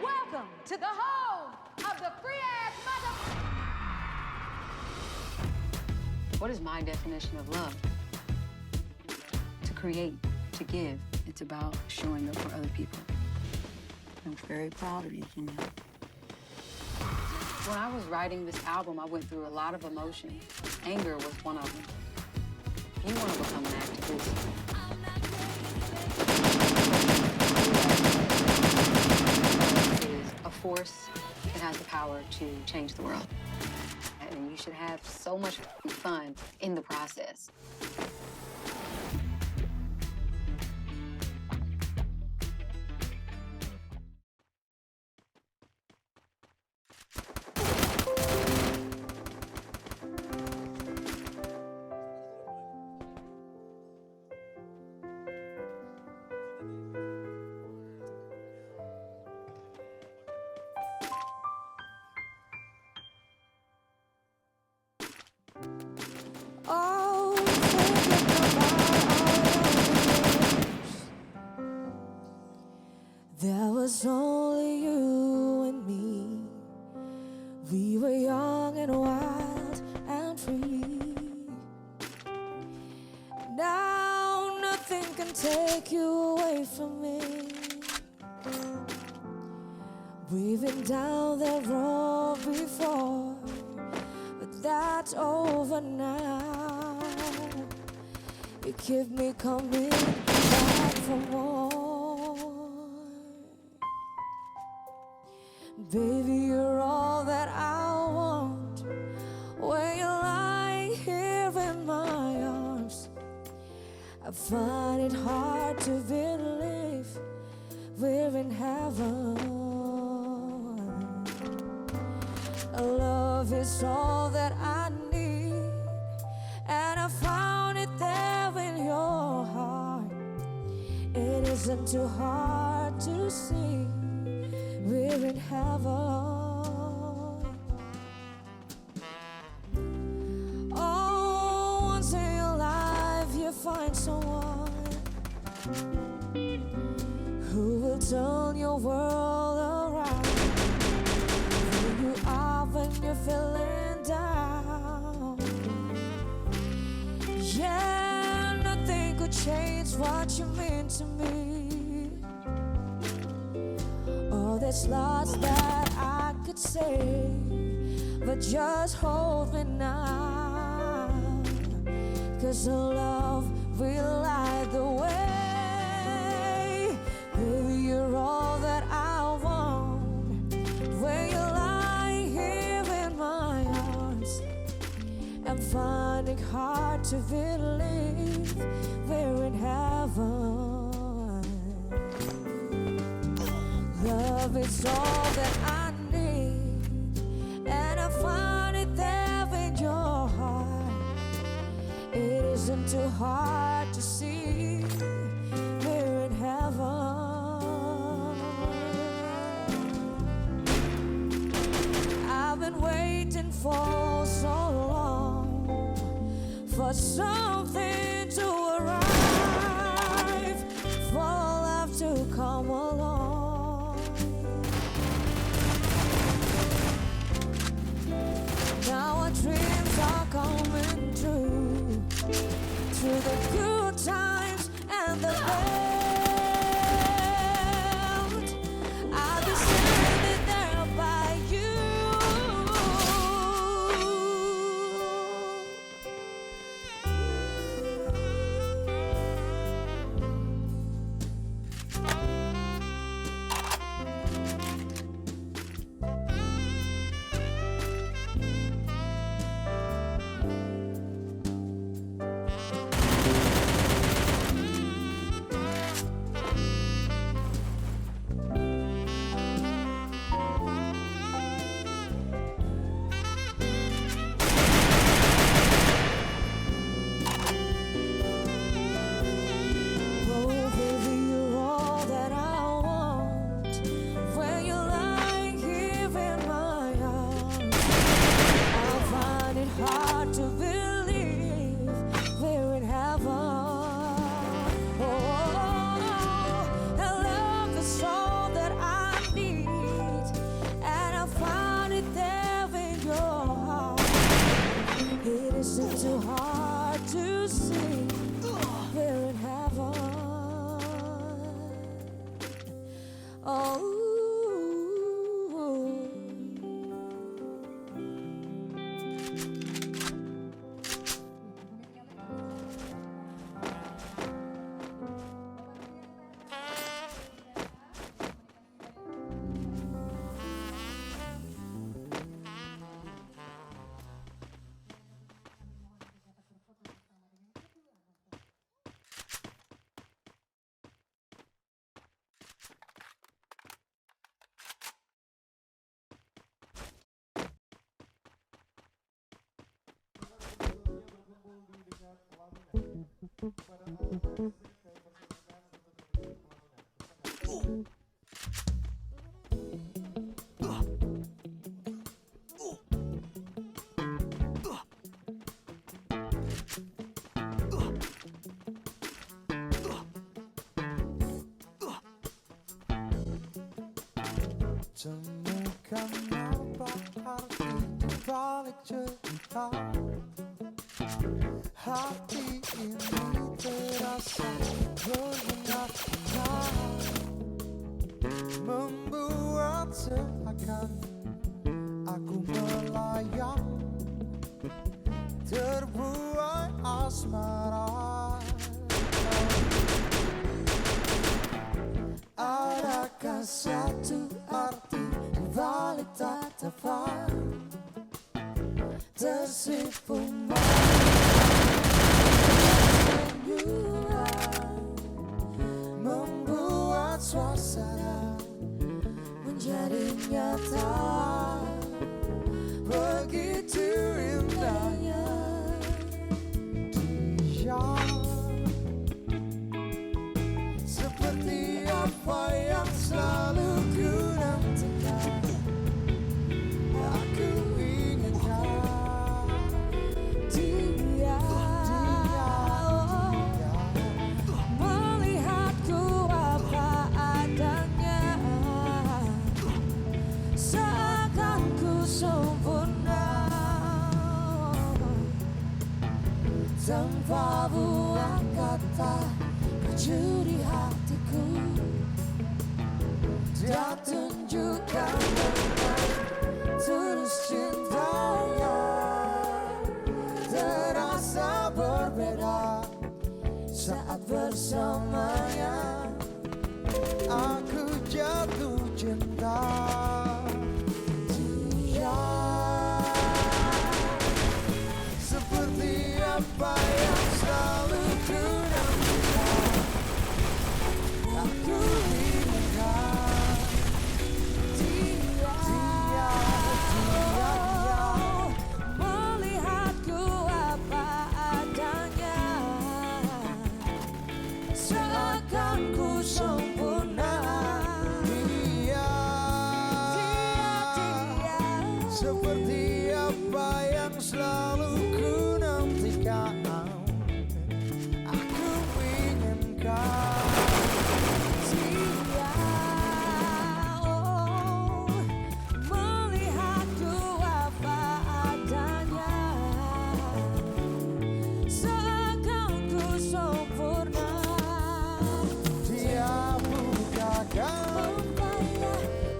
Welcome to the home of the free-ass mother... What is my definition of love? To create, to give. It's about showing up for other people. I'm very proud of you, Janelle. When I was writing this album, I went through a lot of emotion. Anger was one of them. If you want to become an activist, is a force that has the power to change the world. And you should have so much fun in the process. Oh, thinking about all there was only you and me. We were young and wild and free. Now nothing can take you away from me. We've been down that road before, but that's over now. You keep me coming back for more. Baby, you're all that I want. When you lie here in my arms, I find it hard to believe we're in heaven. Love is all that I need, and I found it there in your heart. It isn't too hard to see we're in heaven. Oh, once in your life you find someone who will turn your world around. Who you are when you're feeling down. Yeah, nothing could change what you mean to me. Oh, there's lots that I could say, but just hold me now, 'cause the love will light the way. Baby, you're all that I want. When you lie here in my arms, I'm finding hard to believe we're in heaven. Love is all that I need, and I find it there in your heart. It isn't too hard to see we're in heaven. I've been waiting for so long for something to arrive, for love to come along. Now our dreams are coming true, through the good times and the bad. I'll be standing there by you. Temukan apa arti dibalik cerita. Hati ini terasa berbeda, membuat seakan aku melayang, terbuai asmara. Adakah satu arti di balik tatapan tersipu senyuman, membuat suasana menjadi nyata, begitu indahnya dia. Seperti apa yang selalu ku nantikan, aku inginkan Dia melihatku apa adanya, seakan ku sempurna, tanpa buang kata mencuri hatiku. dia Tunjukkan dengan tulus cintanya, terasa berbeda saat bersamanya. aku jatuh cinta. Dia seperti apa yang selalu ku nantikan, aku inginkan dia melihatku apa adanya, seakan ku sempurna. dia seperti apa yang selalu ku nantikan, aku inginkan Dia melihatku apa adanya, seakan ku sempurna. dia bukakan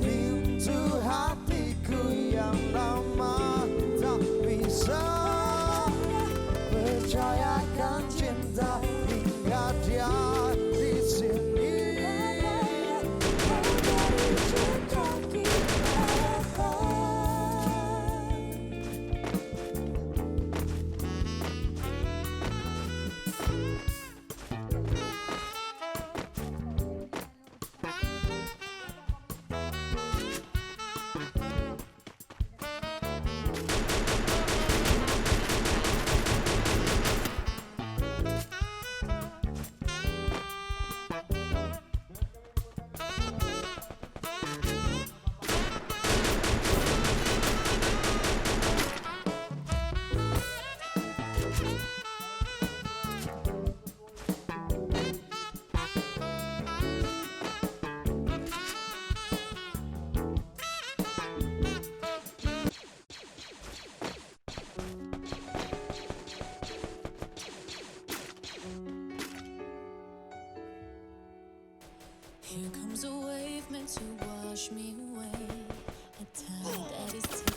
pintu hatiku yang lama tak bisa percayakan cinta hingga dia di sini. Here comes a wave meant to wash me away, a tide that is